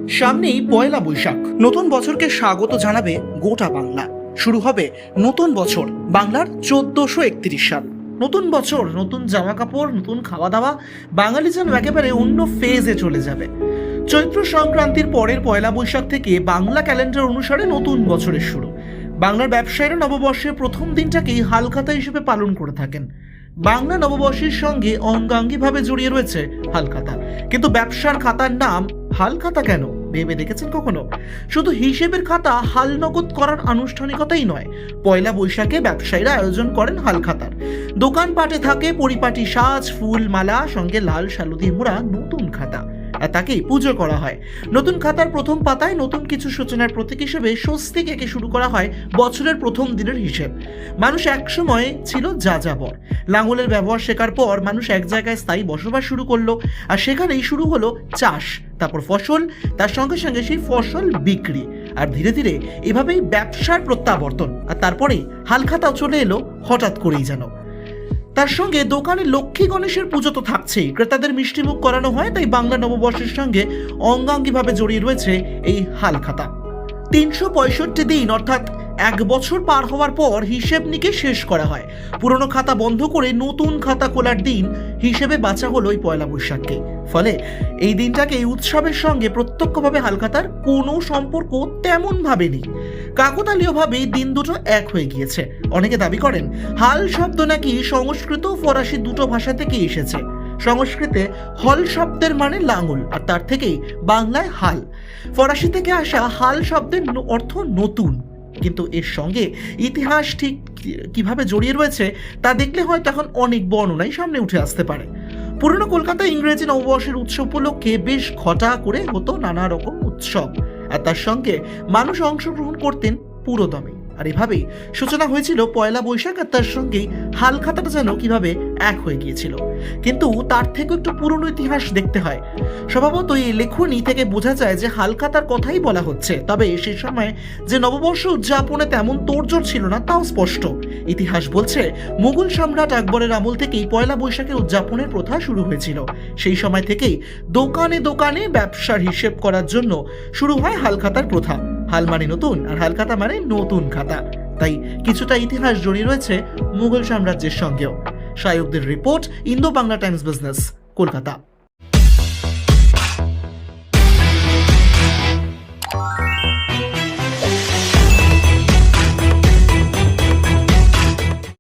সামনেই পয়লা বৈশাখ, নতুন বছরকে স্বাগত জানাবে গোটা বাংলা। শুরু হবে নতুন বছর, বাংলার 1431 সাল। নতুন বছর, নতুন জামা কাপড়, নতুন খাওয়া দাওয়া, বাঙালি যেন একেবারে অন্য ফেজে চলে যাবে। চৈত্র সংক্রান্তির পরের পয়লা বৈশাখ থেকে বাংলা ক্যালেন্ডার অনুসারে নতুন বছরের শুরু। বাংলার ব্যবসায়ীরা নববর্ষের প্রথম দিনটাকেই হালখাতা হিসেবে পালন করে থাকেন। বাংলা নববর্ষের সঙ্গে অঙ্গাঙ্গিভাবে জড়িয়ে রয়েছে হালখাতা। কিন্তু ব্যবসার খাতার নাম হালখাতা কেন, ভেবে দেখেছেন কখনো? শুধু হিসেবের খাতা হাল নগদ করার আনুষ্ঠানিকতাই নয়, পয়লা বৈশাখে ব্যবসায়ীরা আয়োজন করেন হালখাতার। দোকানপাটে থাকে পরিপাটি সাজ, ফুল মালা, সঙ্গে লাল শালু দিয়ে মোড়া নতুন খাতা, আর তাকেই পুজো করা হয়। নতুন খাতার প্রথম পাতায় নতুন কিছু সূচনার প্রতীক হিসেবে স্বস্তিক এঁকে শুরু করা হয় বছরের প্রথম দিনের হিসেব। মানুষ একসময় ছিল যাযাবর। লাঙলের ব্যবহার শেখার পর মানুষ এক জায়গায় স্থায়ী বসবাস শুরু করলো, আর সেখানেই শুরু হলো চাষ, তারপর ফসল, তার সঙ্গে সঙ্গে সেই ফসল বিক্রি, আর ধীরে ধীরে এভাবেই ব্যবসার প্রত্যাবর্তন। আর তারপরেই হালখাতাও চলে এলো হঠাৎ করেই যেন। তার সঙ্গে দোকানে লক্ষ্মী গণেশের পুজো তো থাকছেই, ক্রেতাদের মিষ্টিমুখ করানো হয়। তাই বাংলা নববর্ষের সঙ্গে অঙ্গাঙ্গিভাবে জড়িয়ে রয়েছে এই হালখাতা। 365 দিন অর্থাৎ এক বছর পার হওয়ার পর হিসেব নিকে শেষ করা হয়। পুরনো খাতা বন্ধ করে নতুন খাতা খোলার দিন হিসেবে বাঁচা হলো এই পয়লা বৈশাখকে। ফলে এই দিনটাকে এই উৎসবের সঙ্গে প্রত্যক্ষভাবে হালখাতার কোনো সম্পর্ক তেমন ভাবে নেই। কাকতালীয়ভাবে দিন দুটো এক হয়ে গিয়েছে। অনেকে দাবি করেন হাল শব্দ নাকি সংস্কৃত ও ফরাসি দুটো ভাষা থেকে এসেছে। সংস্কৃতে হল শব্দের মানে লাঙল, আর তার থেকেই বাংলায় হাল। ফরাসি থেকে আসা হাল শব্দের অর্থ নতুন। কিন্তু এর সঙ্গে ইতিহাস ঠিক কিভাবে জড়িয়ে রয়েছে তা দেখলে হয়তো এখন অনেক বর্ণনাই সামনে উঠে আসতে পারে। পুরনো কলকাতায় ইংরেজি নববর্ষের উৎসব উপলক্ষে বেশ ঘটা করে হতো নানা রকম উৎসব, আর তার সঙ্গে মানুষ অংশগ্রহণ করতেন পুরোদমে। আর এভাবেই সূচনা হয়েছিল পয়লা বৈশাখ, আর তার সঙ্গেই হালখাতাটা যেন কিভাবে এক হয়ে গিয়েছিল। কিন্তু তার থেকে একটু পুরনো ইতিহাস দেখতে হয়। স্বভাবত এই লেখনী থেকে বোঝা যায় যে হালখাতার কথাই বলা হচ্ছে, তবে সে সময় যে নববর্ষ উদযাপনে তেমন তোড়জোড় ছিল না তাও স্পষ্ট। ইতিহাস বলছে মুঘল সম্রাট আকবরের আমল থেকেই পয়লা বৈশাখের উদযাপনের প্রথা শুরু হয়েছিল। সেই সময় থেকেই দোকানে দোকানে ব্যবসার হিসেব করার জন্য শুরু হয় হালখাতার প্রথা। হাল মানে নতুন, আর হালখাতা মানে নতুন খাতা। তাই কিছুটা ইতিহাস জড়িয়ে রয়েছে মুঘল সাম্রাজ্যের সঙ্গেও। শায়কদের report, Indo Bangla Times business, Kolkata.